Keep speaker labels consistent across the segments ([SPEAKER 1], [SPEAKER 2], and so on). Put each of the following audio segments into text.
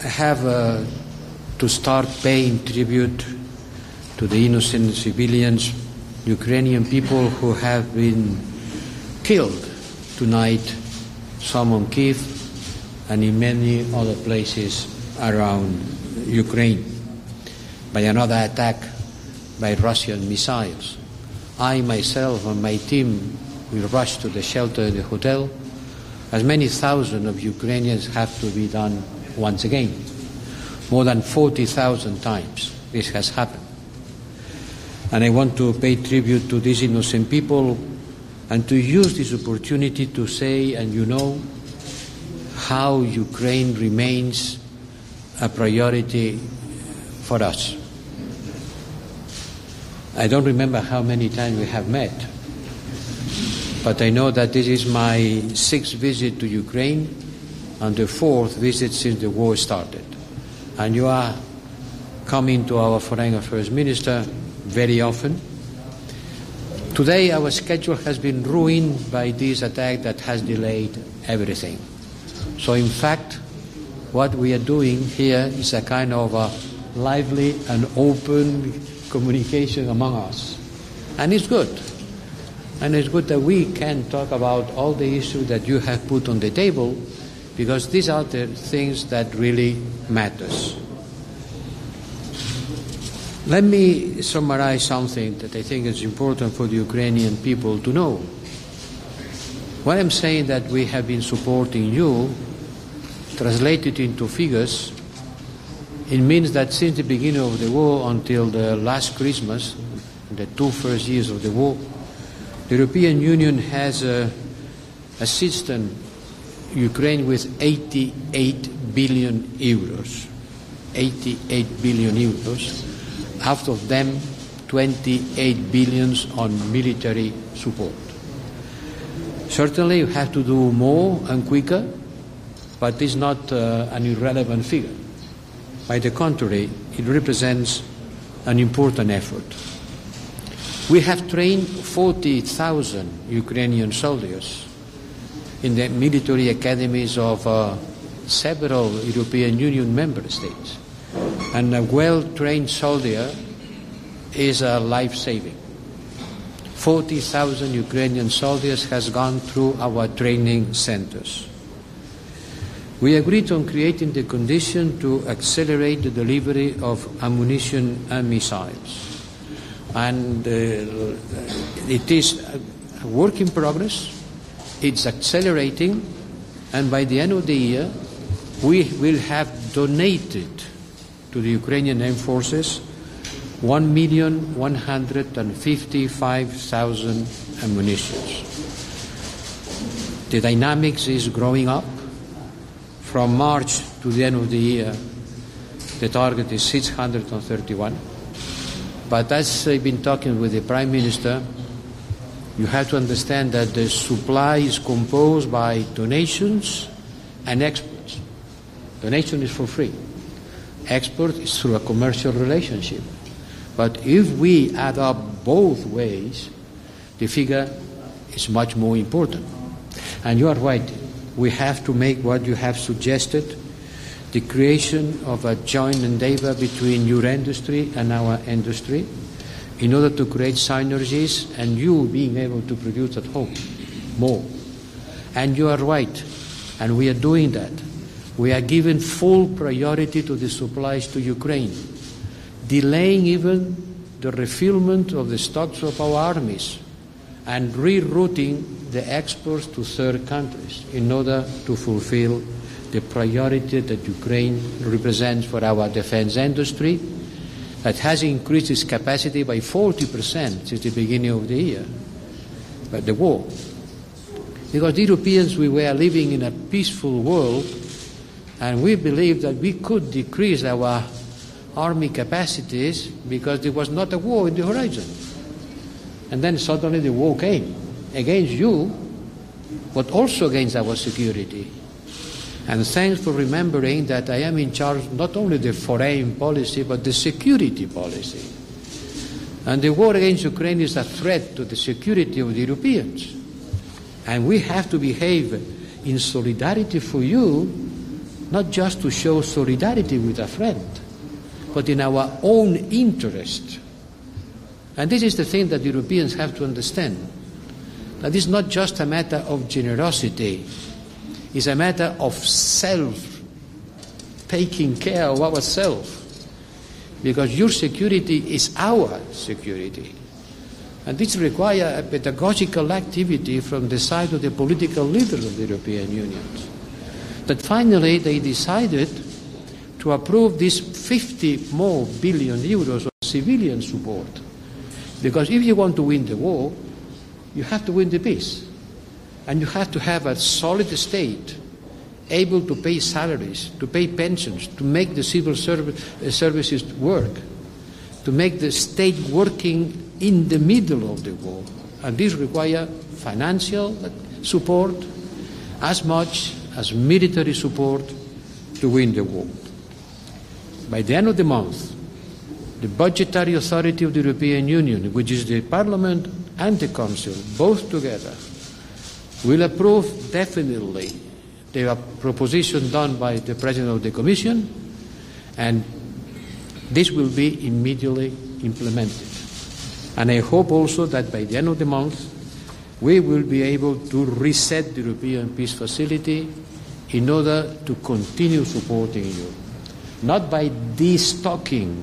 [SPEAKER 1] have to start paying tribute to the innocent civilians, Ukrainian people who have been killed tonight, some on Kyiv and in many other places around Ukraine, by another attack by Russian missiles. I myself and my team will rush to the shelter in the hotel. As many thousands of Ukrainians have to be done once again. More than 40,000 times this has happened. And I want to pay tribute to these innocent people and to use this opportunity to say, and you know, how Ukraine remains a priority for us. I don't remember how many times we have met, but I know that this is my 6th visit to Ukraine and the 4th visit since the war started. And you are coming to our Foreign Affairs Minister very often. Today our schedule has been ruined by this attack that has delayed everything. So in fact, what we are doing here is a kind of a lively and open communication among us. And it's good. And it's good that we can talk about all the issues that you have put on the table, because these are the things that really matters. Let me summarize something that I think is important for the Ukrainian people to know. When I'm saying that we have been supporting you, translated into figures, it means that since the beginning of the war until the last Christmas, the 2 first years of the war, the European Union has assisted Ukraine with 88 billion euros. 88 billion euros. Out of them, 28 billions on military support. Certainly you have to do more and quicker, but it's not an irrelevant figure. By the contrary, it represents an important effort. We have trained 40,000 Ukrainian soldiers in the military academies of several European Union member states. And a well-trained soldier is life-saving. 40,000 Ukrainian soldiers has gone through our training centers. We agreed on creating the condition to accelerate the delivery of ammunition and missiles. And it is a work in progress. It's accelerating. And by the end of the year, we will have donated to the Ukrainian Armed Forces 1,155,000 ammunitions. The dynamics is growing up. From March to the end of the year, the target is 631. But as I've been talking with the Prime Minister, you have to understand that the supply is composed by donations and exports. Donation is for free. Export is through a commercial relationship. But if we add up both ways, the figure is much more important. And you are right. We have to make what you have suggested, the creation of a joint endeavor between your industry and our industry, in order to create synergies and you being able to produce at home more. And you are right, and we are doing that. We are giving full priority to the supplies to Ukraine, delaying even the refillment of the stocks of our armies and rerouting the exports to third countries in order to fulfill the priority that Ukraine represents for our defense industry, that has increased its capacity by 40% since the beginning of the year, but the war. Because the Europeans, we were living in a peaceful world, and we believed that we could decrease our army capacities because there was not a war in the horizon. And then suddenly the war came against you, but also against our security. And thanks for remembering that I am in charge not only the foreign policy, but the security policy. And the war against Ukraine is a threat to the security of the Europeans. And we have to behave in solidarity for you not just to show solidarity with a friend, but in our own interest. And this is the thing that Europeans have to understand. That it's not just a matter of generosity, it's a matter of taking care of ourselves. Because your security is our security. And this requires a pedagogical activity from the side of the political leaders of the European Union. That finally they decided to approve this 50 more billion euros of civilian support. Because if you want to win the war, you have to win the peace. And you have to have a solid state, able to pay salaries, to pay pensions, to make the civil services work, to make the state working in the middle of the war. And this requires financial support as much as military support to win the war. By the end of the month, the budgetary authority of the European Union, which is the Parliament and the Council, both together, will approve definitely the proposition done by the President of the Commission, and this will be immediately implemented. And I hope also that by the end of the month, we will be able to reset the European Peace Facility in order to continue supporting you, not by destocking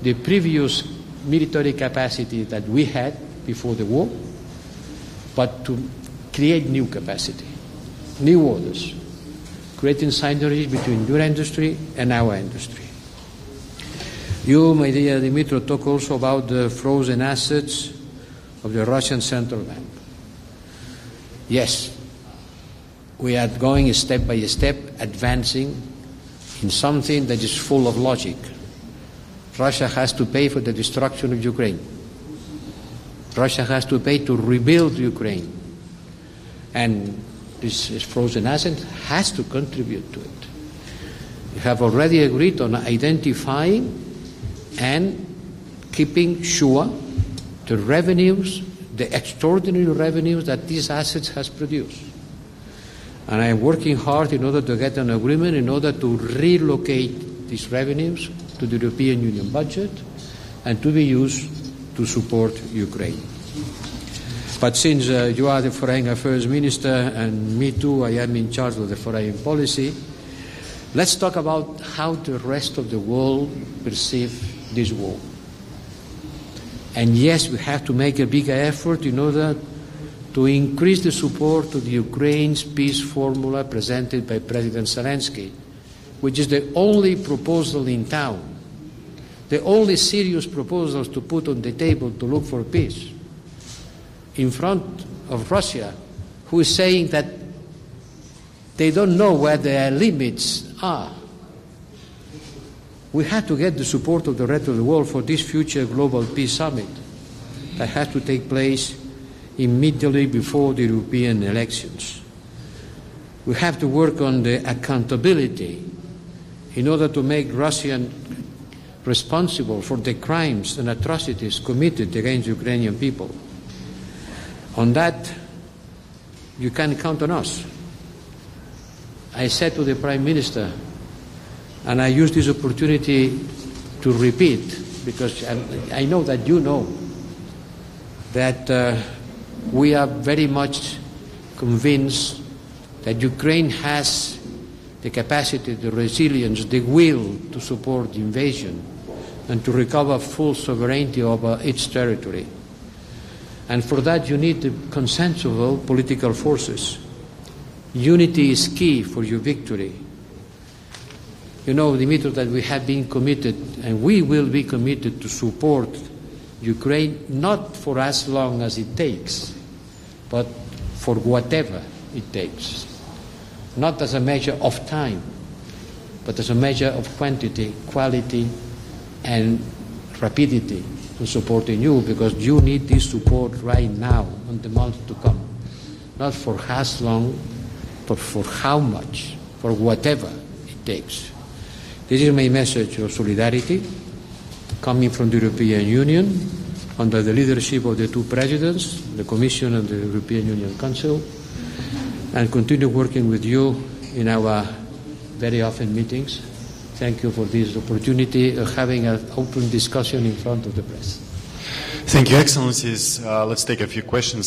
[SPEAKER 1] the previous military capacity that we had before the war, but to create new capacity, new orders, creating synergies between your industry and our industry. You, my dear Dimitro, talk also about the frozen assets of the Russian Central Bank. Yes, we are going step by step, advancing in something that is full of logic. Russia has to pay for the destruction of Ukraine. Russia has to pay to rebuild Ukraine. And this frozen asset has to contribute to it. We have already agreed on identifying and keeping sure the revenues, the extraordinary revenues that these assets has produced. And I am working hard in order to get an agreement in order to relocate these revenues to the European Union budget and to be used to support Ukraine. But since you are the Foreign Affairs Minister and me too, I am in charge of the foreign policy, let's talk about how the rest of the world perceives this war. And yes, we have to make a bigger effort in order to increase the support to the Ukraine's peace formula presented by President Zelensky, which is the only proposal in town, the only serious proposals to put on the table to look for peace, in front of Russia, who is saying that they don't know where their limits are. We have to get the support of the rest of the world for this future global peace summit that has to take place immediately before the European elections. We have to work on the accountability in order to make Russia responsible for the crimes and atrocities committed against Ukrainian people. On that, you can count on us. I said to the Prime Minister, and I use this opportunity to repeat, because I know that you know, that we are very much convinced that Ukraine has the capacity, the resilience, the will to support the invasion and to recover full sovereignty over its territory. And for that you need the consensual political forces. Unity is key for your victory. You know, Dimitro, that we have been committed and we will be committed to support Ukraine, not for as long as it takes, but for whatever it takes. Not as a measure of time, but as a measure of quantity, quality, and rapidity in supporting you, because you need this support right now in the months to come. Not for as long, but for how much, for whatever it takes. This is my message of solidarity coming from the European Union under the leadership of the two presidents, the Commission and the European Union Council, and continue working with you in our very often meetings. Thank you for this opportunity of having an open discussion in front of the press.
[SPEAKER 2] Thank you, Excellencies. Let's take a few questions.